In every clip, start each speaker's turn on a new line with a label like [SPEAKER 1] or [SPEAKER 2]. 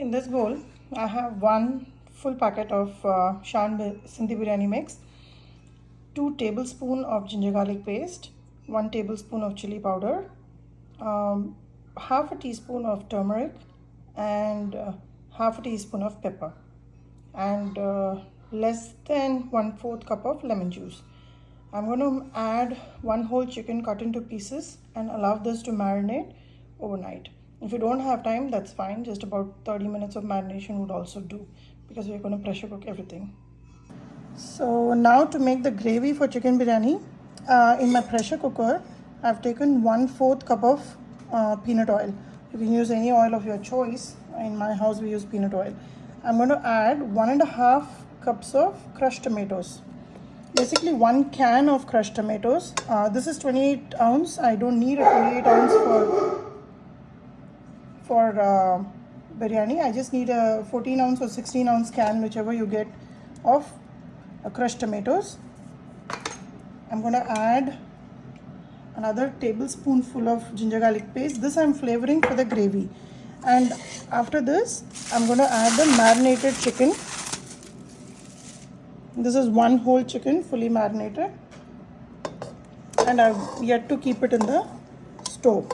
[SPEAKER 1] In this bowl, I have one full packet of Sindhi biryani mix, 2 tablespoons of ginger garlic paste, 1 tablespoon of chili powder, half a teaspoon of turmeric, and half a teaspoon of pepper, and less than 1/4 cup of lemon juice. I'm going to add one whole chicken cut into pieces and allow this to marinate overnight. If you don't have time, that's fine. Just about 30 minutes of marination would also do, because we're going to pressure cook everything. So now to make the gravy for chicken biryani, in my pressure cooker, I've taken 1/4 cup of peanut oil. You can use any oil of your choice. In my house, we use peanut oil. I'm going to add 1.5 cups of crushed tomatoes. Basically 1 can of crushed tomatoes. This is 28 ounce. I don't need a 28 ounce for biryani. I just need a 14 ounce or 16 ounce can, whichever you get, of crushed tomatoes. I'm going to add another tablespoonful of ginger garlic paste. This I'm flavoring for the gravy. And after this, I'm going to add the marinated chicken. This is one whole chicken, fully marinated, and I've yet to keep it in the stove.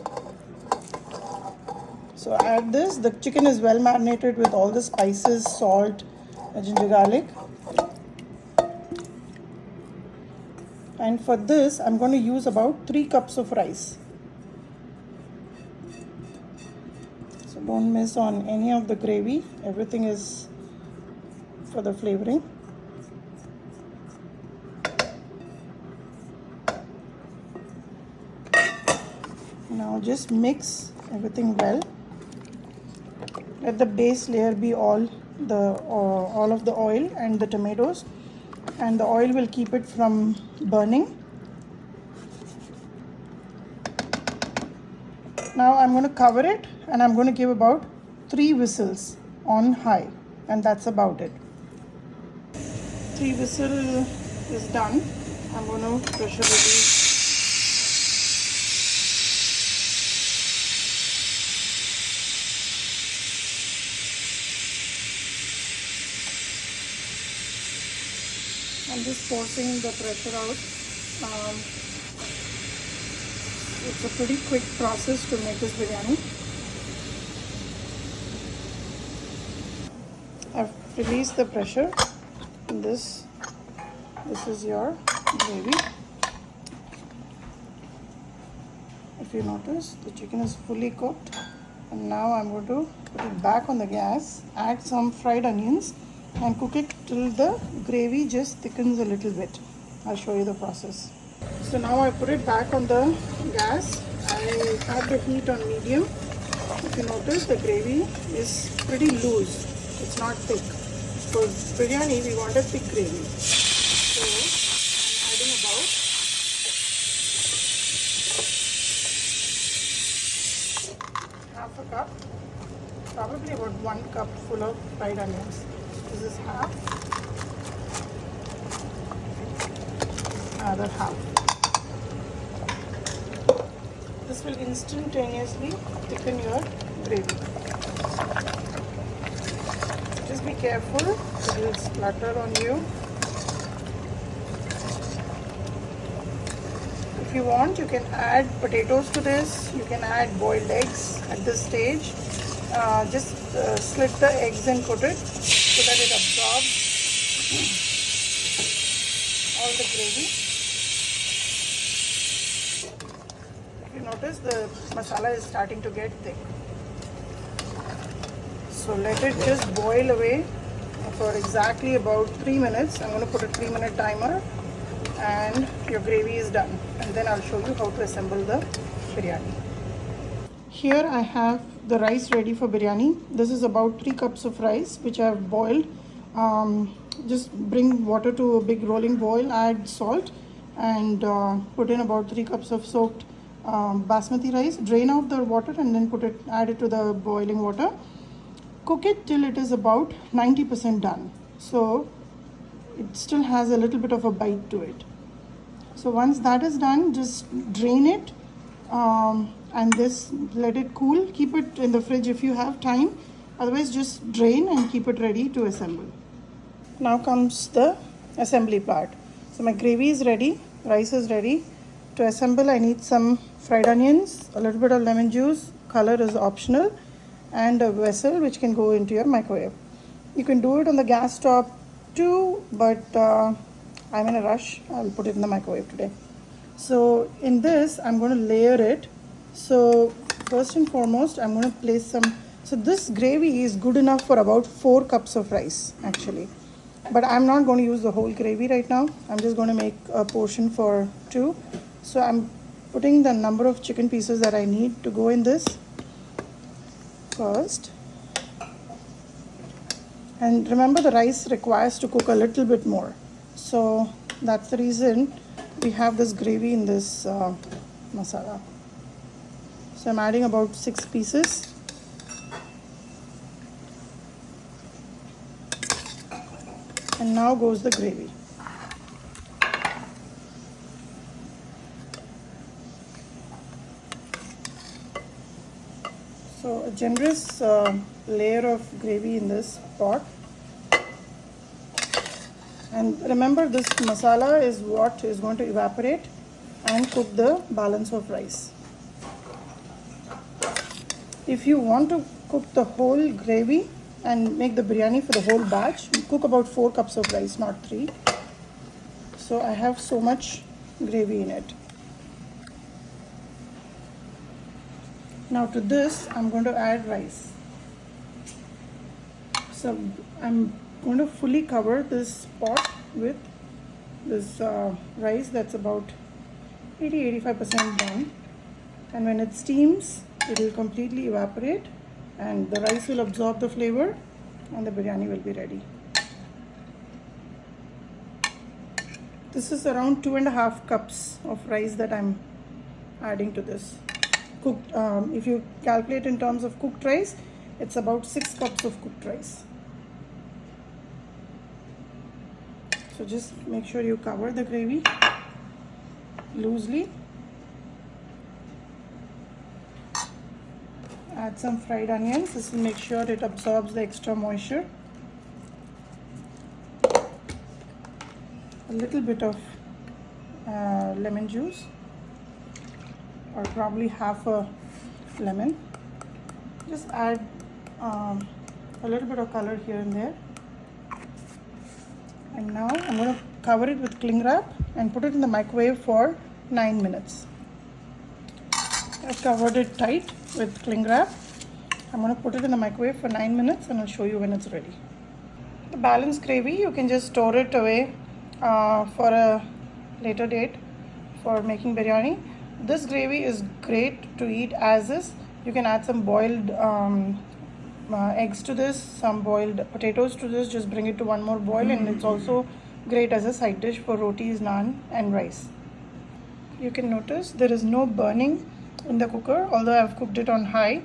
[SPEAKER 1] So add this. The chicken is well marinated with all the spices, salt, ginger garlic. And for this, I'm going to use about 3 cups of rice. So don't miss on any of the gravy. Everything is for the flavoring. Now just mix everything well. Let the base layer be all of the oil and the tomatoes, and the oil will keep it from burning. Now I'm going to cover it, and I'm going to give about 3 whistles on high, and that's about it. 3 whistles is done. I'm going to pressure release. I'm just forcing the pressure out. It's a pretty quick process to make this biryani. I've released the pressure. This is your gravy. If you notice, the chicken is fully cooked. And now I'm going to put it back on the gas, add some fried onions, and cook it till the gravy just thickens a little bit. I'll show you the process. So now I put it back on the gas. I have the heat on medium. If you notice, the gravy is pretty loose. It's not thick. For biryani, we want a thick gravy. So I'm adding about half a cup, probably about 1 cup full of fried onions. This is half, another half. This will instantaneously thicken your gravy. Just be careful, it will splatter on you. If you want, you can add potatoes to this. You can add boiled eggs at this stage. Just slit the eggs and put it so that it absorbs all the gravy. If you notice, the masala is starting to get thick. So let it just boil away for exactly about 3 minutes. I'm going to put a 3-minute timer, and your gravy is done. And then I'll show you how to assemble the biryani. Here I have the rice ready for biryani. This is about 3 cups of rice which I have boiled. Just bring water to a big rolling boil, add salt, and put in about 3 cups of soaked basmati rice. Drain out the water and then add it to the boiling water. Cook it till it is about 90% done. So it still has a little bit of a bite to it. So once that is done, just drain it. And this, let it cool. Keep it in the fridge if you have time. Otherwise, just drain and keep it ready to assemble. Now comes the assembly part. So my gravy is ready, rice is ready. To assemble, I need some fried onions, a little bit of lemon juice, color is optional, and a vessel which can go into your microwave. You can do it on the gas top too, but I'm in a rush. I'll put it in the microwave today. So in this, I'm going to layer it. So first and foremost, I'm going to place some. So this gravy is good enough for about 4 cups of rice actually. But I'm not going to use the whole gravy right now. I'm just going to make a portion for 2. So I'm putting the number of chicken pieces that I need to go in this first. And remember, the rice requires to cook a little bit more. So that's the reason we have this gravy in this masala. So I'm adding about 6 pieces. And now goes the gravy. So a generous layer of gravy in this pot. And remember, this masala is what is going to evaporate and cook the balance of rice. If you want to cook the whole gravy and make the biryani for the whole batch, cook about 4 cups of rice, not 3. So I have so much gravy in it. Now to this, I'm going to add rice. So I'm going to fully cover this pot with this rice that's about 80-85% done. And when it steams, it will completely evaporate and the rice will absorb the flavor and the biryani will be ready. This is around 2.5 cups of rice that I'm adding to this. Cooked, if you calculate in terms of cooked rice, it's about 6 cups of cooked rice. So just make sure you cover the gravy loosely. Add some fried onions. This will make sure it absorbs the extra moisture. A little bit of lemon juice, or probably half a lemon. Just add a little bit of color here and there. And now I'm going to cover it with cling wrap and put it in the microwave for 9 minutes. I've covered it tight with cling wrap. I'm going to put it in the microwave for 9 minutes and I'll show you when it's ready. The balanced gravy, you can just store it away for a later date for making biryani. This gravy is great to eat as is. You can add some boiled eggs to this, some boiled potatoes to this. Just bring it to one more boil, and it's also great as a side dish for rotis, naan and rice. You can notice there is no burning in the cooker, although I've cooked it on high.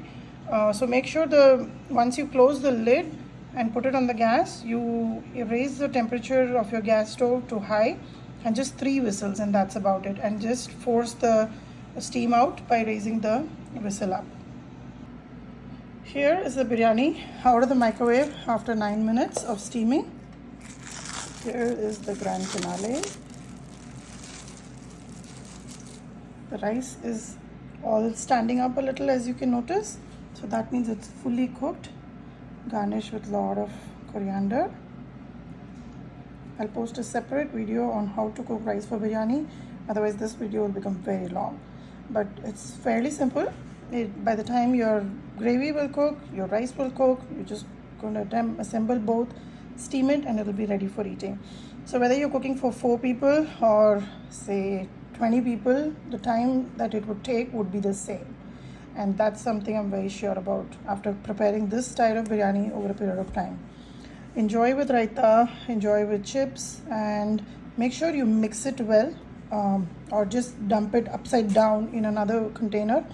[SPEAKER 1] So make sure once you close the lid and put it on the gas, you raise the temperature of your gas stove to high and just 3 whistles, and that's about it. And just force the steam out by raising the whistle up. Here is the biryani out of the microwave after 9 minutes of steaming. Here is the grand finale. The rice is all standing up a little, as you can notice. So that means it's fully cooked. Garnish with a lot of coriander. I'll post a separate video on how to cook rice for biryani. Otherwise this video will become very long. But it's fairly simple. By the time your gravy will cook, your rice will cook, you're just going to assemble both, steam it, and it'll be ready for eating. So whether you're cooking for 4 people or say 20 people, the time that it would take would be the same. And that's something I'm very sure about after preparing this style of biryani over a period of time. Enjoy with raita, enjoy with chips, and make sure you mix it well, or just dump it upside down in another container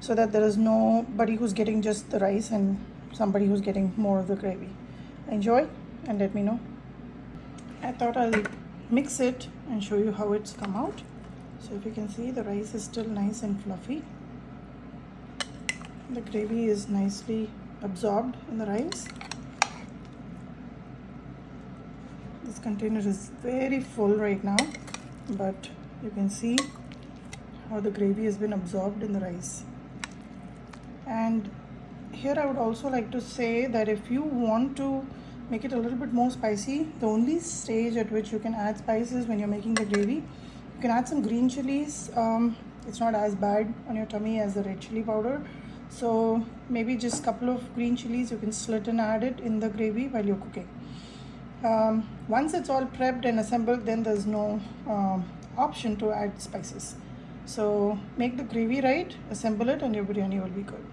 [SPEAKER 1] so that there is nobody who's getting just the rice and somebody who's getting more of the gravy. Enjoy and let me know. I thought I'll mix it and show you how it's come out. So if you can see, the rice is still nice and fluffy. The gravy is nicely absorbed in the rice. This container is very full right now, but you can see how the gravy has been absorbed in the rice. And here I would also like to say that if you want to make it a little bit more spicy, the only stage at which you can add spices when you're making the gravy, you can add some green chilies. It's not as bad on your tummy as the red chili powder. So maybe just a couple of green chilies, you can slit and add it in the gravy while you're cooking. Once it's all prepped and assembled, then there's no option to add spices. So make the gravy right, assemble it, and your biryani will be good.